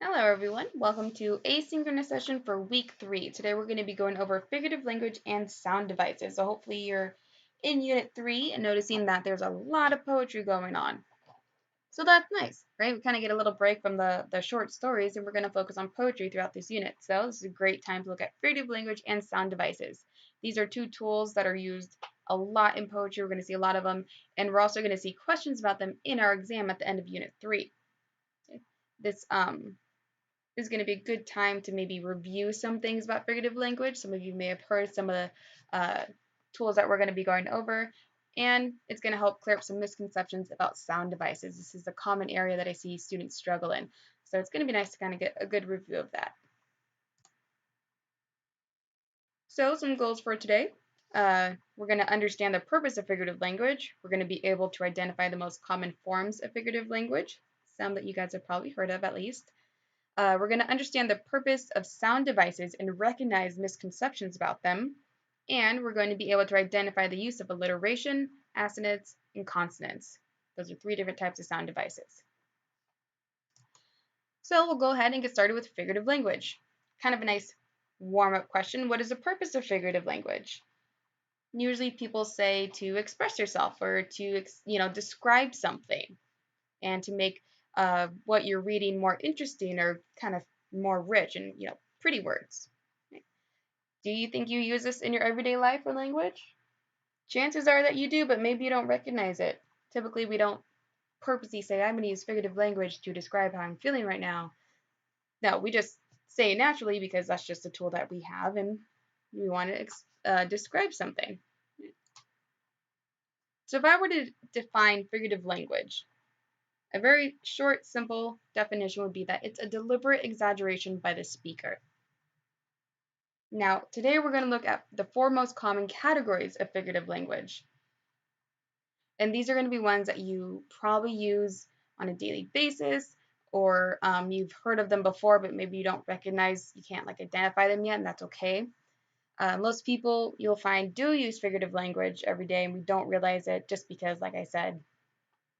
Hello everyone, welcome to asynchronous session for week 3. Today we're going to be going over figurative language and sound devices. So hopefully you're in unit 3 and noticing that there's a lot of poetry going on. So that's nice, right? We kind of get a little break from the short stories and we're going to focus on poetry throughout this unit. So this is a great time to look at figurative language and sound devices. These are two tools that are used a lot in poetry. We're going to see a lot of them, and we're also going to see questions about them in our exam at the end of unit 3. Okay. This is going to be a good time to maybe review some things about figurative language. Some of you may have heard some of the tools that we're going to be going over, and it's going to help clear up some misconceptions about sound devices. This is a common area that I see students struggle in, so it's going to be nice to kind of get a good review of that. So some goals for today. We're going to understand the purpose of figurative language. We're going to be able to identify the most common forms of figurative language, some that you guys have probably heard of at least. We're going to understand the purpose of sound devices and recognize misconceptions about them. And we're going to be able to identify the use of alliteration, assonance, and consonants. Those are 3 different types of sound devices. So we'll go ahead and get started with figurative language. Kind of a nice warm-up question. What is the purpose of figurative language? Usually people say to express yourself or to describe something and to make what you're reading more interesting or kind of more rich and pretty words. Do you think you use this in your everyday life or language? Chances are that you do, but maybe you don't recognize it. Typically, we don't purposely say, I'm going to use figurative language to describe how I'm feeling right now. No, we just say it naturally because that's just a tool that we have and we want to describe something. So if I were to define figurative language, a very short, simple definition would be that it's a deliberate exaggeration by the speaker. Now, today we're going to look at the 4 most common categories of figurative language. And these are going to be ones that you probably use on a daily basis, or you've heard of them before, but maybe you don't recognize, you can't identify them yet, and that's okay. Most people you'll find do use figurative language every day, and we don't realize it just because, like I said,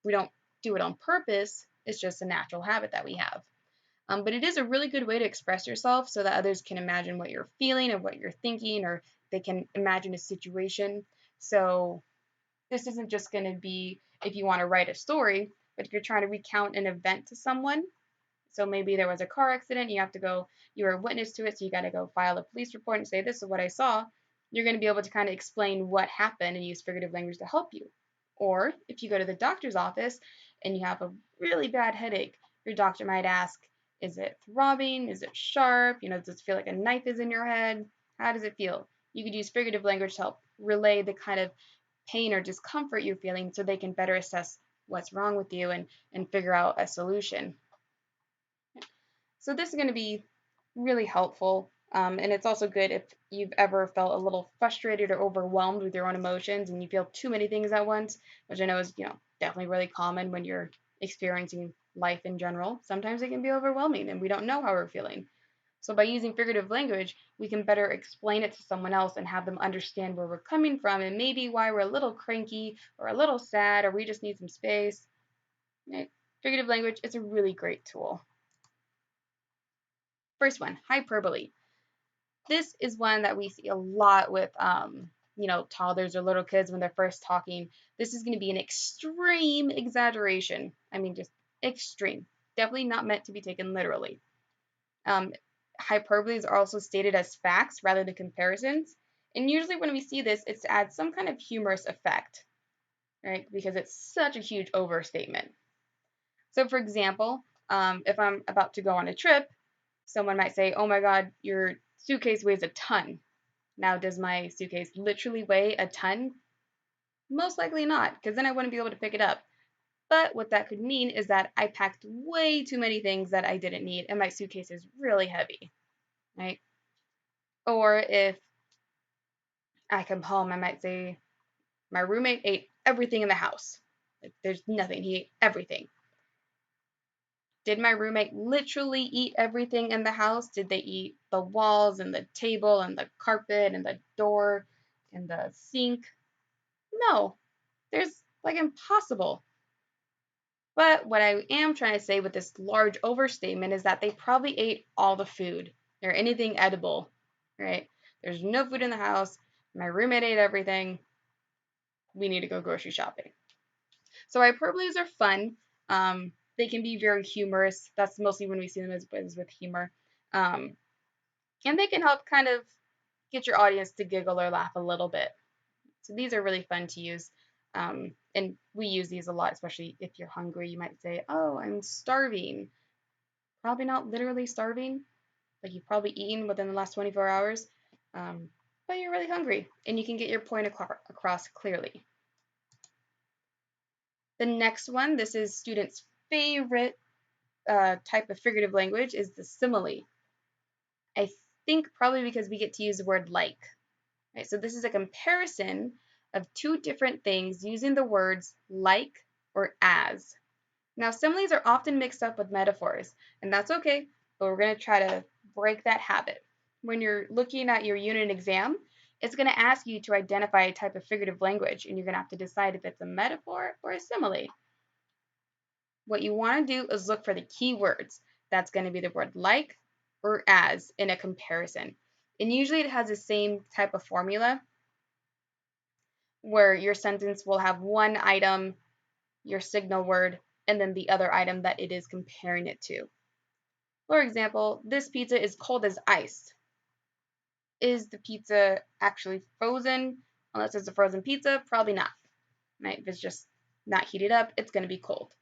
we don't do it on purpose. It's just a natural habit that we have. But it is a really good way to express yourself so that others can imagine what you're feeling or what you're thinking, or they can imagine a situation. So this isn't just going to be if you want to write a story, but if you're trying to recount an event to someone. So maybe there was a car accident, you were a witness to it, so you got to go file a police report and say, this is what I saw. You're going to be able to kind of explain what happened and use figurative language to help you. Or if you go to the doctor's office and you have a really bad headache, your doctor might ask, is it throbbing? Is it sharp? Does it feel like a knife is in your head? How does it feel? You could use figurative language to help relay the kind of pain or discomfort you're feeling so they can better assess what's wrong with you and figure out a solution. So this is going to be really helpful. And it's also good if you've ever felt a little frustrated or overwhelmed with your own emotions and you feel too many things at once, which I know is, definitely really common when you're experiencing life in general. Sometimes it can be overwhelming and we don't know how we're feeling. So by using figurative language, we can better explain it to someone else and have them understand where we're coming from and maybe why we're a little cranky or a little sad or we just need some space. Right? Figurative language is a really great tool. First one, hyperbole. This is one that we see a lot with toddlers or little kids when they're first talking. This is going to be an extreme exaggeration. I mean, just extreme. Definitely not meant to be taken literally. Hyperboles are also stated as facts rather than comparisons. And usually when we see this, it's to add some kind of humorous effect, right? Because it's such a huge overstatement. So for example, if I'm about to go on a trip, someone might say, oh my God, your suitcase weighs a ton. Now, does my suitcase literally weigh a ton? Most likely not, because then I wouldn't be able to pick it up. But what that could mean is that I packed way too many things that I didn't need, and my suitcase is really heavy, right? Or if I come home, I might say, my roommate ate everything in the house. There's nothing, he ate everything. Did my roommate literally eat everything in the house? Did they eat the walls and the table and the carpet and the door and the sink? No, there's impossible. But what I am trying to say with this large overstatement is that they probably ate all the food or anything edible, right? There's no food in the house. My roommate ate everything. We need to go grocery shopping. So hyperboles are fun. They can be very humorous. That's mostly when we see them as with humor. Um, and they can help kind of get your audience to giggle or laugh a little bit. So these are really fun to use. And we use these a lot, especially if you're hungry. You might say, "Oh, I'm starving." Probably not literally starving, like you've probably eaten within the last 24 hours, um, but you're really hungry and you can get your point across clearly. The next one, this is students' favorite type of figurative language, is the simile. I think probably because we get to use the word like. Right? So this is a comparison of two different things using the words like or as. Now, similes are often mixed up with metaphors, and that's okay, but we're going to try to break that habit. When you're looking at your unit exam, it's going to ask you to identify a type of figurative language, and you're going to have to decide if it's a metaphor or a simile. What you want to do is look for the key words. That's going to be the word like or as in a comparison. And usually it has the same type of formula where your sentence will have one item, your signal word, and then the other item that it is comparing it to. For example, this pizza is cold as ice. Is the pizza actually frozen? Unless it's a frozen pizza, probably not. Right? If it's just not heated up, it's going to be cold.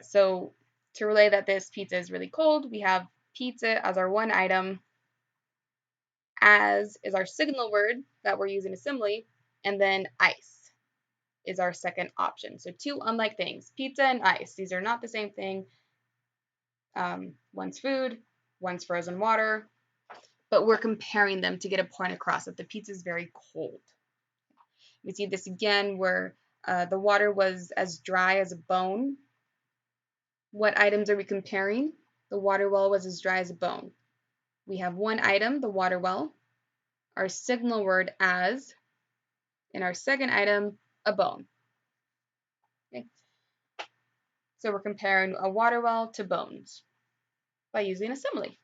So to relay that this pizza is really cold, we have pizza as our one item, as is our signal word that we're using a simile, and then ice is our second option. So two unlike things, pizza and ice. These are not the same thing. One's food, one's frozen water, but we're comparing them to get a point across that the pizza is very cold. We see this again where the water was as dry as a bone. What items are we comparing? The water well was as dry as a bone. We have one item, the water well, our signal word as, and our second item, a bone. Okay? So we're comparing a water well to bones by using a simile.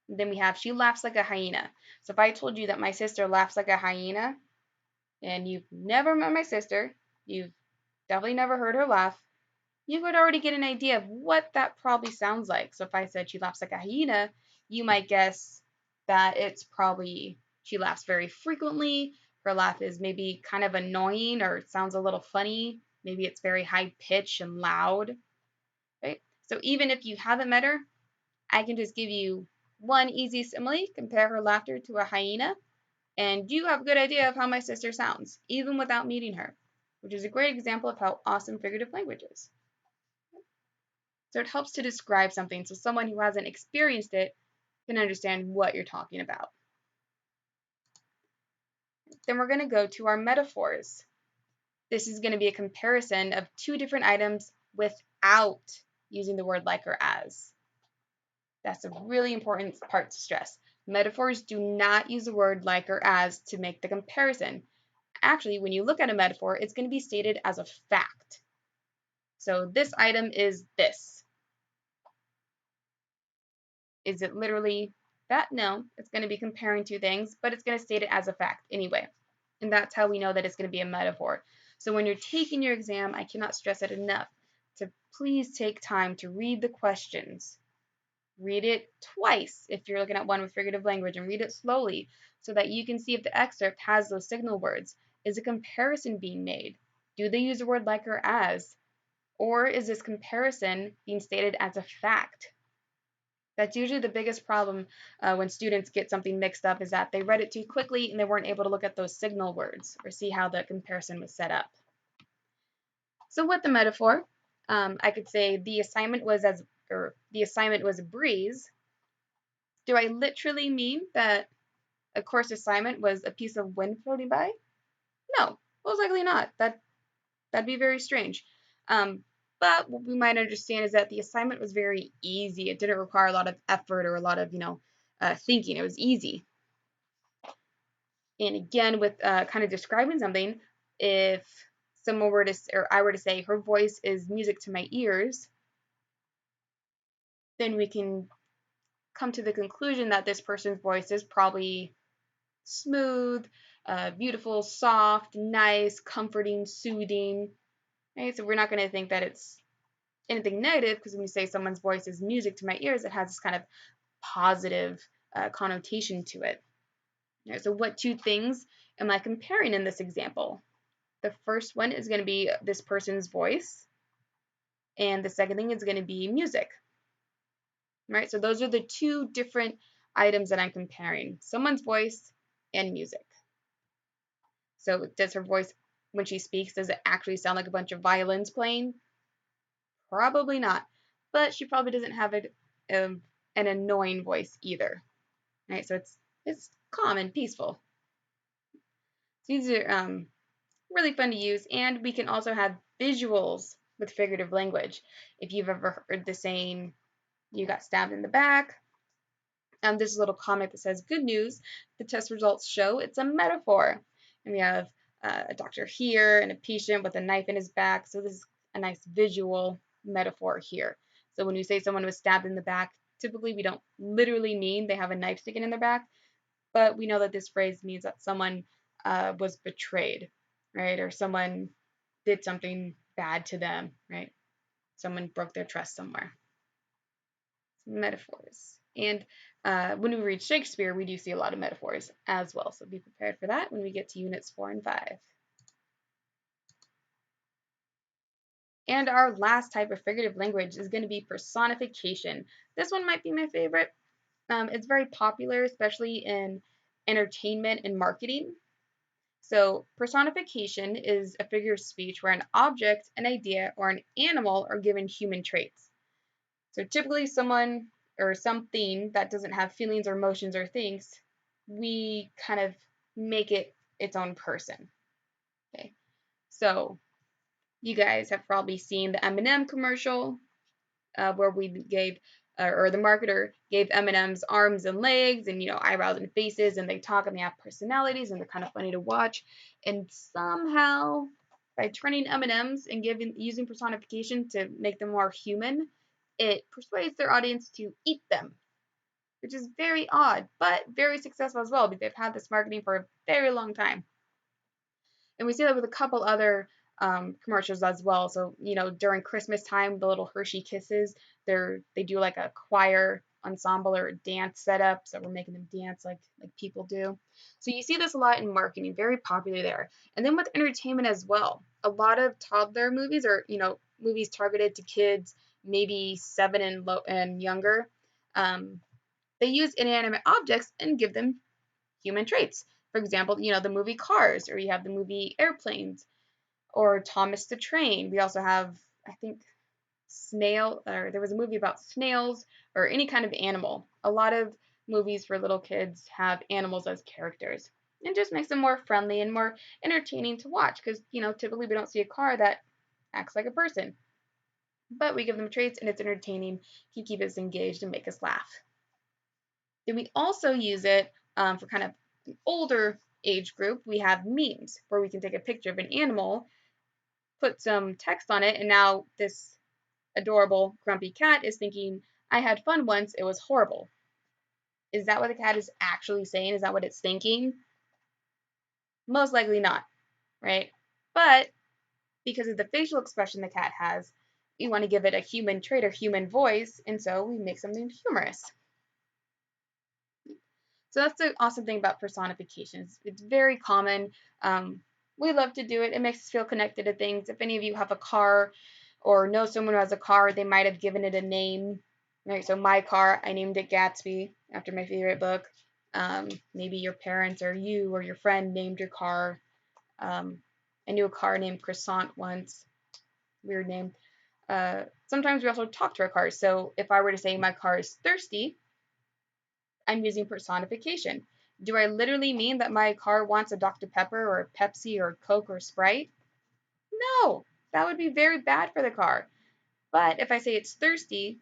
Then we have she laughs like a hyena. So if I told you that my sister laughs like a hyena, and you've never met my sister, you've definitely never heard her laugh, you would already get an idea of what that probably sounds like. So if I said she laughs like a hyena, you might guess that it's probably she laughs very frequently. Her laugh is maybe kind of annoying or it sounds a little funny. Maybe it's very high pitched and loud, right? So even if you haven't met her, I can just give you one easy simile, compare her laughter to a hyena, and you have a good idea of how my sister sounds, even without meeting her, which is a great example of how awesome figurative language is. So it helps to describe something so someone who hasn't experienced it can understand what you're talking about. Then we're going to go to our metaphors. This is going to be a comparison of two different items without using the word like or as. That's a really important part to stress. Metaphors do not use the word like or as to make the comparison. Actually, when you look at a metaphor, it's going to be stated as a fact. So this item is this. Is it literally that? No, it's going to be comparing two things, but it's going to state it as a fact anyway. And that's how we know that it's going to be a metaphor. So when you're taking your exam, I cannot stress it enough to please take time to read the questions. Read it twice if you're looking at one with figurative language, and read it slowly so that you can see if the excerpt has those signal words. Is a comparison being made? Do they use the word like or as? Or is this comparison being stated as a fact? That's usually the biggest problem when students get something mixed up, is that they read it too quickly and they weren't able to look at those signal words or see how the comparison was set up. So with the metaphor, I could say the assignment was a breeze. Do I literally mean that a course assignment was a piece of wind floating by? No, most likely not. That'd be very strange. But what we might understand is that the assignment was very easy. It didn't require a lot of effort or a lot of, thinking. It was easy. And again, with kind of describing something, if someone were to, or I were to say, her voice is music to my ears, then we can come to the conclusion that this person's voice is probably smooth, beautiful, soft, nice, comforting, soothing. Right? So we're not going to think that it's anything negative, because when we say someone's voice is music to my ears, it has this kind of positive connotation to it. Right? So what two things am I comparing in this example? The first one is going to be this person's voice, and the second thing is going to be music. Right? So those are the two different items that I'm comparing: someone's voice and music. So does her voice, when she speaks, does it actually sound like a bunch of violins playing? Probably not. But she probably doesn't have an annoying voice either. Right? So it's calm and peaceful. So these are really fun to use, and we can also have visuals with figurative language. If you've ever heard the saying, "You got stabbed in the back," this little comic that says, "Good news, the test results show it's a metaphor." And we have a doctor here and a patient with a knife in his back. So this is a nice visual metaphor here. So when we say someone was stabbed in the back, typically we don't literally mean they have a knife sticking in their back, but we know that this phrase means that someone was betrayed, right? Or someone did something bad to them, right? Someone broke their trust somewhere. Metaphors. And when we read Shakespeare, we do see a lot of metaphors as well. So be prepared for that when we get to units 4 and 5. And our last type of figurative language is going to be personification. This one might be my favorite. It's very popular, especially in entertainment and marketing. So personification is a figure of speech where an object, an idea, or an animal are given human traits. So typically someone or something that doesn't have feelings or emotions or things, we kind of make it its own person. Okay. So you guys have probably seen the M&M commercial where we gave or the marketer gave M&Ms arms and legs and eyebrows and faces, and they talk and they have personalities and they're kind of funny to watch. And somehow by turning M&Ms and using personification to make them more human, it persuades their audience to eat them, which is very odd, but very successful as well, because they've had this marketing for a very long time. And we see that with a couple other commercials as well. So, during Christmas time, the little Hershey Kisses, they do like a choir ensemble or a dance setup. So we're making them dance like people do. So you see this a lot in marketing, very popular there. And then with entertainment as well. A lot of toddler movies or, movies targeted to kids, maybe 7 and younger, they use inanimate objects and give them human traits. For example, the movie Cars, or you have the movie Airplanes, or Thomas the Train. We also have, I think, there was a movie about snails or any kind of animal. A lot of movies for little kids have animals as characters. It just makes them more friendly and more entertaining to watch because, typically we don't see a car that acts like a person. But we give them traits and it's entertaining, can keep us engaged and make us laugh. Then we also use it for kind of an older age group. We have memes where we can take a picture of an animal, put some text on it, and now this adorable grumpy cat is thinking, "I had fun once, it was horrible." Is that what the cat is actually saying? Is that what it's thinking? Most likely not, right? But because of the facial expression the cat has, we want to give it a human trait or human voice, and so we make something humorous. So that's the awesome thing about personifications. It's very common. We love to do it. It makes us feel connected to things. If any of you have a car or know someone who has a car, they might have given it a name. Right? So my car, I named it Gatsby after my favorite book. Maybe your parents or you or your friend named your car. I knew a car named Croissant once. Weird name. Sometimes we also talk to our cars. So if I were to say my car is thirsty, I'm using personification. Do I literally mean that my car wants a Dr. Pepper or a Pepsi or Coke or Sprite? No, that would be very bad for the car. But if I say it's thirsty,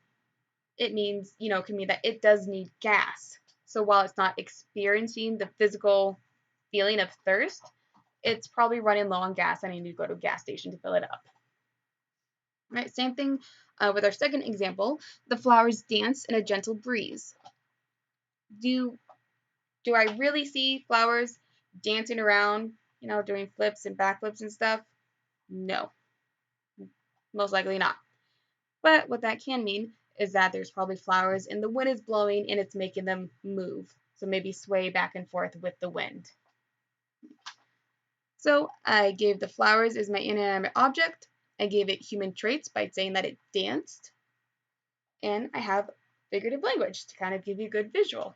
it means, can mean that it does need gas. So while it's not experiencing the physical feeling of thirst, it's probably running low on gas and I need to go to a gas station to fill it up. Right, same thing with our second example. The flowers dance in a gentle breeze. Do I really see flowers dancing around, doing flips and backflips and stuff? No, most likely not. But what that can mean is that there's probably flowers and the wind is blowing and it's making them move. So maybe sway back and forth with the wind. So I gave the flowers as my inanimate object. I gave it human traits by saying that it danced. And I have figurative language to kind of give you a good visual.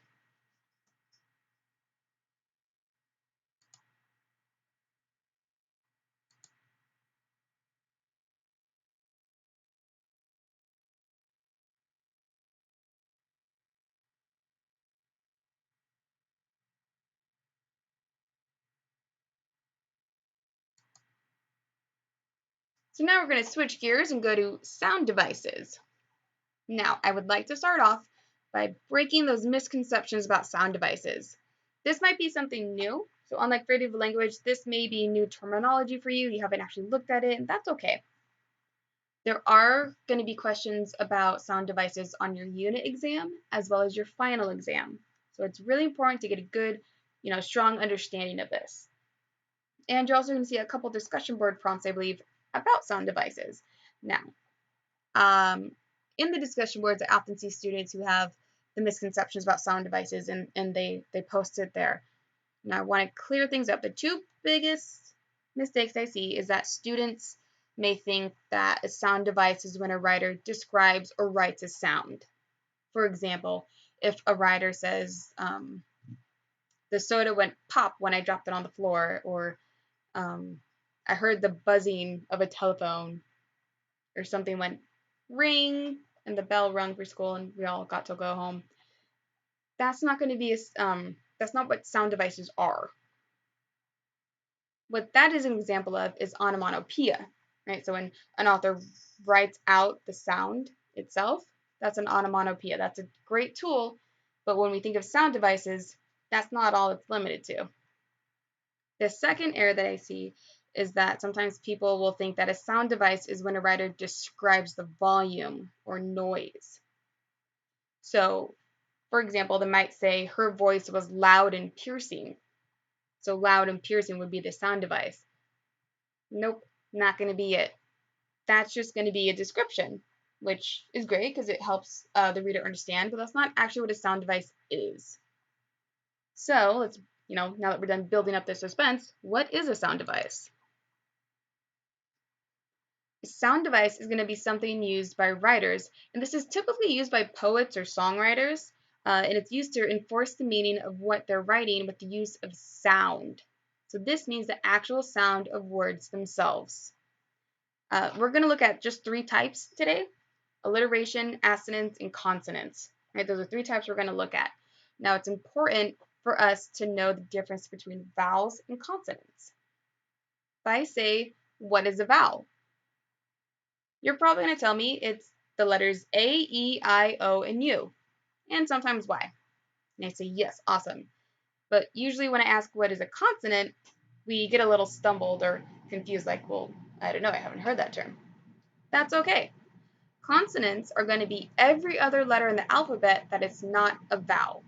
So now we're going to switch gears and go to sound devices. Now, I would like to start off by breaking those misconceptions about sound devices. This might be something new. So unlike figurative language, this may be new terminology for you. You haven't actually looked at it, and that's okay. There are going to be questions about sound devices on your unit exam as well as your final exam. So it's really important to get a good, strong understanding of this. And you're also going to see a couple discussion board prompts, I believe, about sound devices. Now, in the discussion boards, I often see students who have the misconceptions about sound devices and they post it there. Now, I want to clear things up. The two biggest mistakes I see is that students may think that a sound device is when a writer describes or writes a sound. For example, if a writer says, the soda went pop when I dropped it on the floor, or I heard the buzzing of a telephone, or something went ring and the bell rung for school and we all got to go home. That's not going to be that's not what sound devices are. What that is an example of is onomatopoeia, right? So when an author writes out the sound itself, that's an onomatopoeia. That's a great tool, but when we think of sound devices, that's not all it's limited to. The second error that I see is that sometimes people will think that a sound device is when a writer describes the volume or noise. So, for example, they might say her voice was loud and piercing. So loud and piercing would be the sound device. Nope, not going to be it. That's just going to be a description, which is great because it helps the reader understand, but that's not actually what a sound device is. So let's, now that we're done building up the suspense, what is a sound device? A sound device is going to be something used by writers, and this is typically used by poets or songwriters, and it's used to enforce the meaning of what they're writing with the use of sound. So this means the actual sound of words themselves. We're going to look at just three types today: alliteration, assonance, and consonants. Right? Those are three types we're going to look at. Now, it's important for us to know the difference between vowels and consonants. If I say, what is a vowel? You're probably going to tell me it's the letters A, E, I, O, and U, and sometimes Y. And I say, yes, awesome. But usually when I ask what is a consonant, we get a little stumbled or confused, like, well, I don't know, I haven't heard that term. That's okay. Consonants are going to be every other letter in the alphabet that is not a vowel.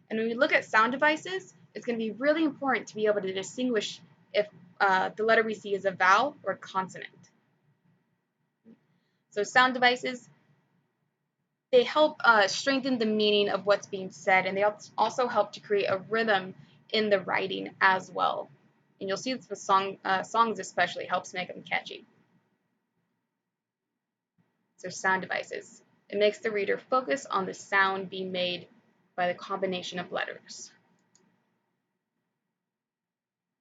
And when we look at sound devices, it's going to be really important to be able to distinguish if the letter we see is a vowel or a consonant. So sound devices, they help strengthen the meaning of what's being said, and they also help to create a rhythm in the writing as well. And you'll see this with songs especially, helps make them catchy. So sound devices. It makes the reader focus on the sound being made by the combination of letters.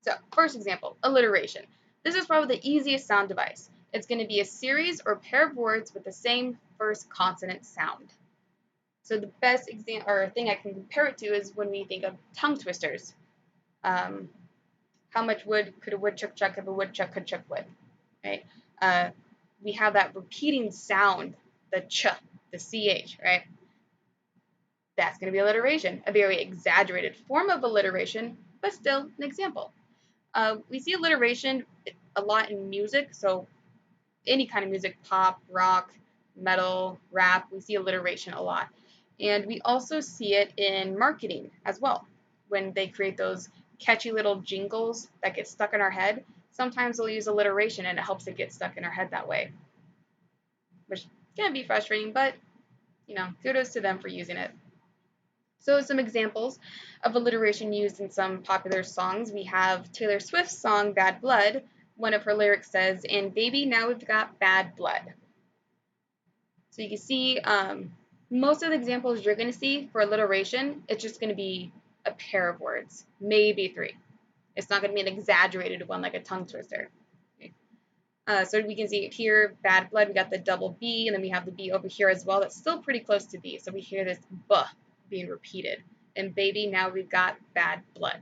So first example, alliteration. This is probably the easiest sound device. It's going to be a series or pair of words with the same first consonant sound. So the best example or thing I can compare it to is when we think of tongue twisters. How much wood could a woodchuck chuck if a woodchuck could chuck wood? Right? We have that repeating sound, the ch, the ch, right? That's going to be alliteration, a very exaggerated form of alliteration, but still an example. We see alliteration a lot in music, so any kind of music, pop, rock, metal, rap, we see alliteration a lot. And we also see it in marketing as well. When they create those catchy little jingles that get stuck in our head, sometimes they'll use alliteration and it helps it get stuck in our head that way, which can be frustrating, but kudos to them for using it. So some examples of alliteration used in some popular songs. We have Taylor Swift's song Bad Blood. One of her lyrics says, "And baby, now we've got bad blood." So you can see most of the examples you're going to see for alliteration, it's just going to be a pair of words, maybe three. It's not going to be an exaggerated one like a tongue twister. Okay. So we can see here, bad blood, we got the double B, and then we have the B over here as well. That's still pretty close to B. So we hear this B being repeated. And baby, now we've got bad blood.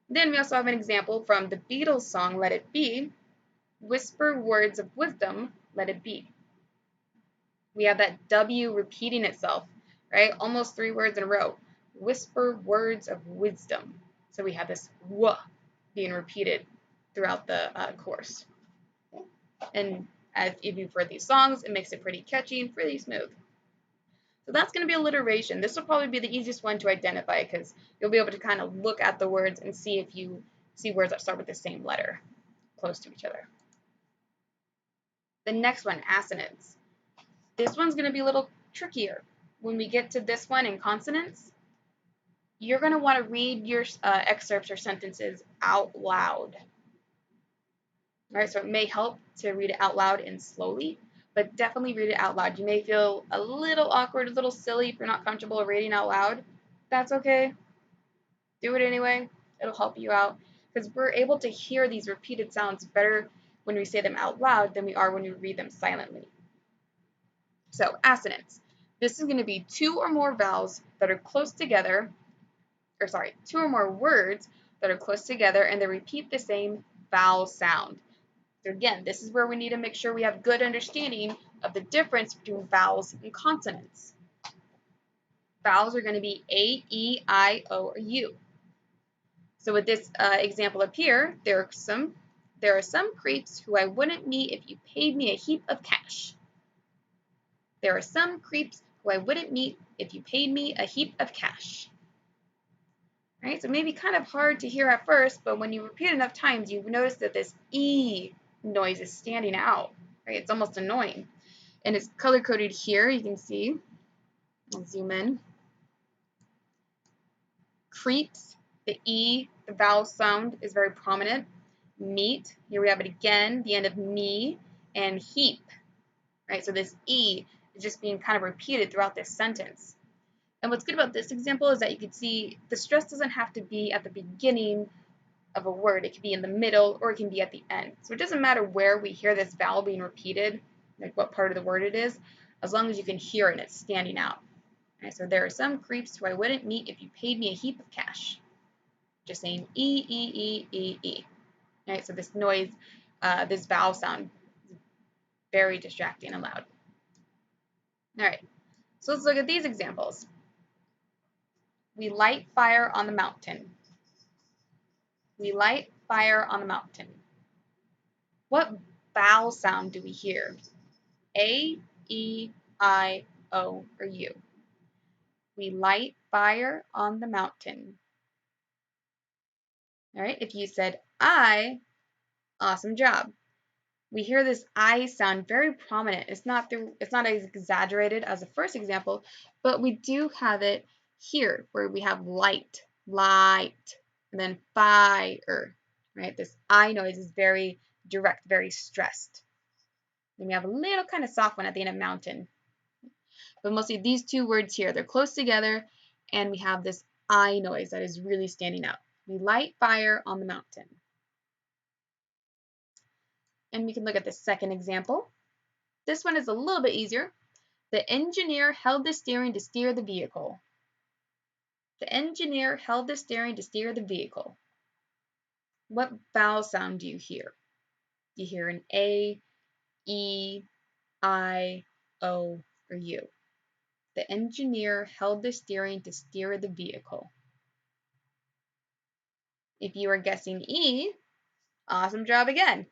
Then we also have an example from the Beatles song, Let It Be. Whisper words of wisdom, let it be. We have that W repeating itself, right? Almost three words in a row. Whisper words of wisdom. So we have this W being repeated throughout the course. And as if you've heard these songs, it makes it pretty catchy and pretty smooth. So that's going to be alliteration. This will probably be the easiest one to identify because you'll be able to kind of look at the words and see if you see words that start with the same letter close to each other. The next one, assonance. This one's going to be a little trickier. When we get to this one in consonants, you're going to want to read your excerpts or sentences out loud. All right, so it may help to read it out loud and slowly, but definitely read it out loud. You may feel a little awkward, a little silly if you're not comfortable reading out loud. That's okay. Do it anyway. It'll help you out because we're able to hear these repeated sounds better when we say them out loud than we are when we read them silently. So, assonance. This is going to be two or more vowels that are close together, two or more words that are close together and they repeat the same vowel sound. So again, this is where we need to make sure we have good understanding of the difference between vowels and consonants. Vowels are going to be A, E, I, O, or U. So with this example up here, there are some creeps who I wouldn't meet if you paid me a heap of cash. There are some creeps who I wouldn't meet if you paid me a heap of cash. Right? So maybe kind of hard to hear at first, but when you repeat enough times, you notice that this E noise is standing out. Right? It's almost annoying. And it's color-coded here. You can see. I'll zoom in. Creeps, the E, the vowel sound is very prominent. Meet, here we have it again, the end of me, and heap. Right? So this E is just being kind of repeated throughout this sentence. And what's good about this example is that you can see the stress doesn't have to be at the beginning of a word. It can be in the middle or it can be at the end. So it doesn't matter where we hear this vowel being repeated, like what part of the word it is, as long as you can hear it and it's standing out. Right, so there are some creeps who I wouldn't meet if you paid me a heap of cash. Just saying E, E, E, E, E. Right, so this noise, this vowel sound is very distracting and loud. All right, so let's look at these examples. We light fire on the mountain. We light fire on the mountain. What vowel sound do we hear? A, E, I, O, or U? We light fire on the mountain. All right, if you said I, awesome job. We hear this I sound very prominent. It's not as exaggerated as the first example, but we do have it here where we have light, light, and then fire, right? This I noise is very direct, very stressed. Then we have a little kind of soft one at the end of mountain. But mostly these two words here, they're close together, and we have this I noise that is really standing out. We light fire on the mountain. And we can look at the second example. This one is a little bit easier. The engineer held the steering to steer the vehicle. The engineer held the steering to steer the vehicle. What vowel sound do you hear? Do you hear an A, E, I, O, or U? The engineer held the steering to steer the vehicle. If you are guessing E, awesome job again.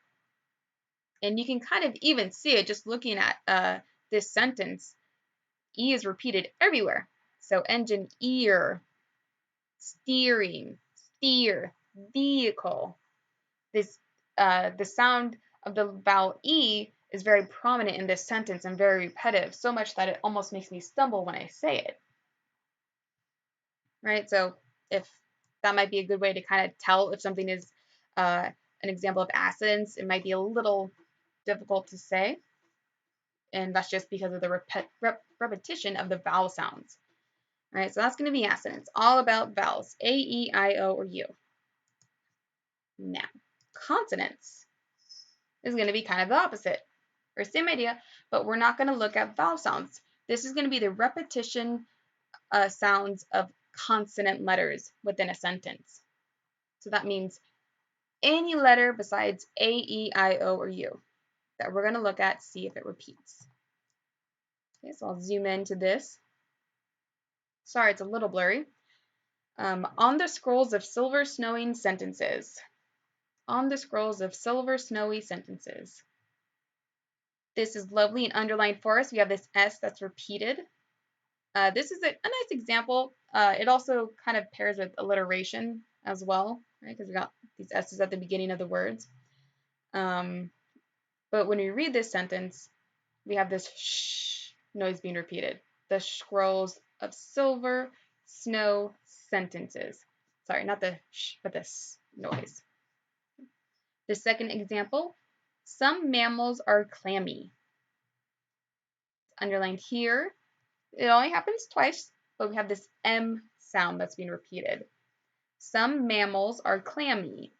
And you can kind of even see it just looking at this sentence. E is repeated everywhere. So engine, ear, steering, steer, vehicle. The sound of the vowel E is very prominent in this sentence and very repetitive, so much that it almost makes me stumble when I say it. Right? So if that might be a good way to kind of tell if something is an example of assonance, it might be a little difficult to say. And that's just because of the repetition of the vowel sounds. All right, so that's going to be assonance, all about vowels, A, E, I, O, or U. Now, consonants is going to be kind of the opposite, or same idea, but we're not going to look at vowel sounds. This is going to be the repetition sounds of consonant letters within a sentence. So that means any letter besides A, E, I, O, or U that we're going to look at, see if it repeats. Okay, so I'll zoom into this. Sorry, it's a little blurry. On the scrolls of silver snowing sentences. On the scrolls of silver snowy sentences. This is lovely and underlined for us. We have this S that's repeated. This is a nice example. It also kind of pairs with alliteration as well, right? Because we got these S's at the beginning of the words. But when we read this sentence, we have this sh noise being repeated. The scrolls of silver snow sentences. Sorry, not the sh, but this noise. The second example, some mammals are clammy. Underlined here. It only happens twice, but we have this M sound that's being repeated. Some mammals are clammy.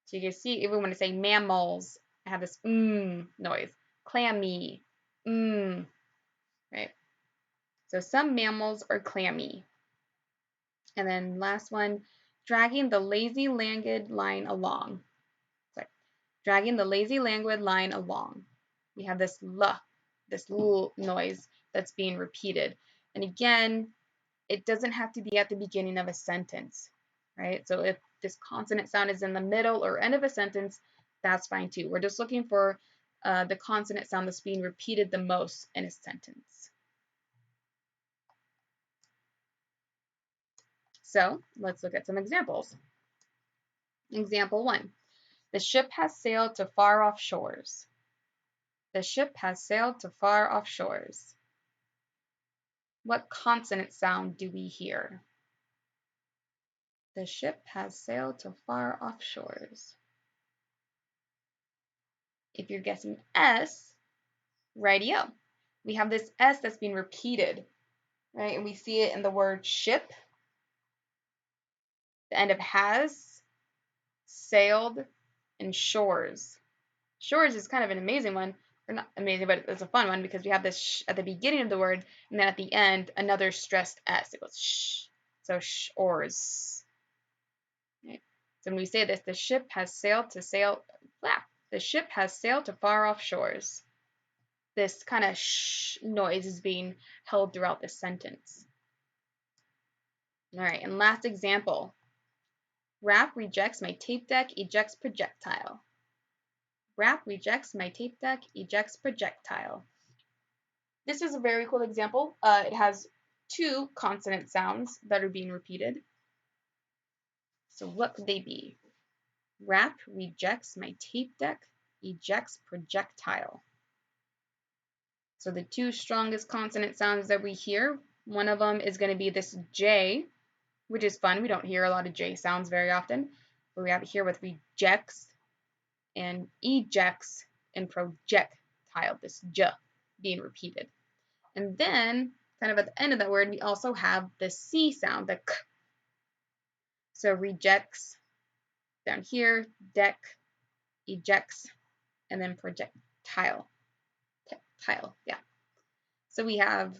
So you can see, even when I say mammals, I have this noise. Clammy, right? So some mammals are clammy. And then last one, dragging the lazy languid line along. Sorry, dragging the lazy languid line along. We have this l noise that's being repeated. And again, it doesn't have to be at the beginning of a sentence, right? So if this consonant sound is in the middle or end of a sentence, that's fine too. We're just looking for the consonant sound that's being repeated the most in a sentence. So let's look at some examples. Example 1. The ship has sailed to far off shores. The ship has sailed to far off shores. What consonant sound do we hear? The ship has sailed to far off shores. If you're guessing S, rightio. We have this S that's being repeated, right? And we see it in the word ship, the end of has, sailed, and shores. Shores is kind of an amazing one, or not amazing, but it's a fun one because we have this sh at the beginning of the word, and then at the end, another stressed S. It goes sh. So shores. Right? So when we say this, the ship has sailed to sail. The ship has sailed to far off shores. This kind of sh noise is being held throughout the sentence. All right, and last example. Rap rejects my tape deck, ejects projectile. Rap rejects my tape deck, ejects projectile. This is a very cool example. It has two consonant sounds that are being repeated. So what could they be? Rap rejects my tape deck, ejects projectile. So the two strongest consonant sounds that we hear, one of them is going to be this J, which is fun. We don't hear a lot of J sounds very often, but we have it here with rejects and ejects and projectile, this J being repeated. And then, kind of at the end of that word, we also have the C sound, the K. So rejects down here, deck, ejects, and then projectile. Yeah. So we have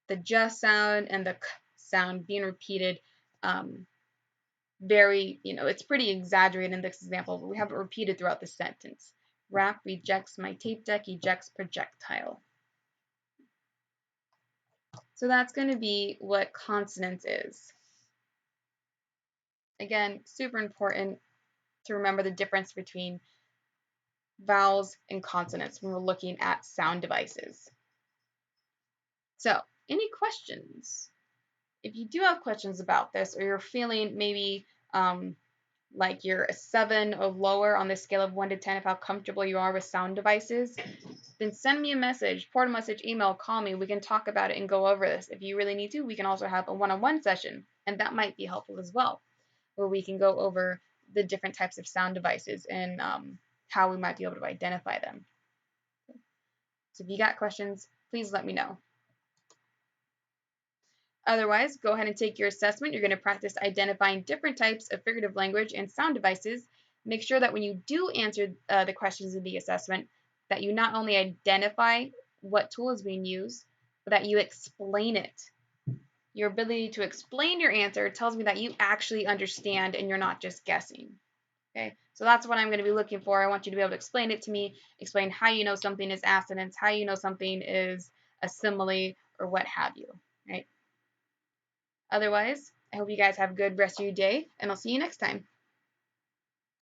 the J sound and the K sound being repeated very, it's pretty exaggerated in this example, but we have it repeated throughout the sentence. Rap rejects my tape deck, ejects projectile. So that's going to be what consonance is. Again, super important to remember the difference between vowels and consonants when we're looking at sound devices. So, any questions? If you do have questions about this, or you're feeling maybe like you're a 7 or lower on the scale of 1 to 10 of how comfortable you are with sound devices, then send me a message, portal message, email, call me. We can talk about it and go over this. If you really need to, we can also have a one-on-one session, and that might be helpful as well, where we can go over the different types of sound devices and how we might be able to identify them. So if you got questions, please let me know. Otherwise, go ahead and take your assessment. You're going to practice identifying different types of figurative language and sound devices. Make sure that when you do answer the questions in the assessment, that you not only identify what tool is being used, but that you explain it. Your ability to explain your answer tells me that you actually understand and you're not just guessing. Okay, so that's what I'm going to be looking for. I want you to be able to explain it to me, explain how you know something is assonance, how you know something is a simile, or what have you, right? Otherwise, I hope you guys have a good rest of your day, and I'll see you next time.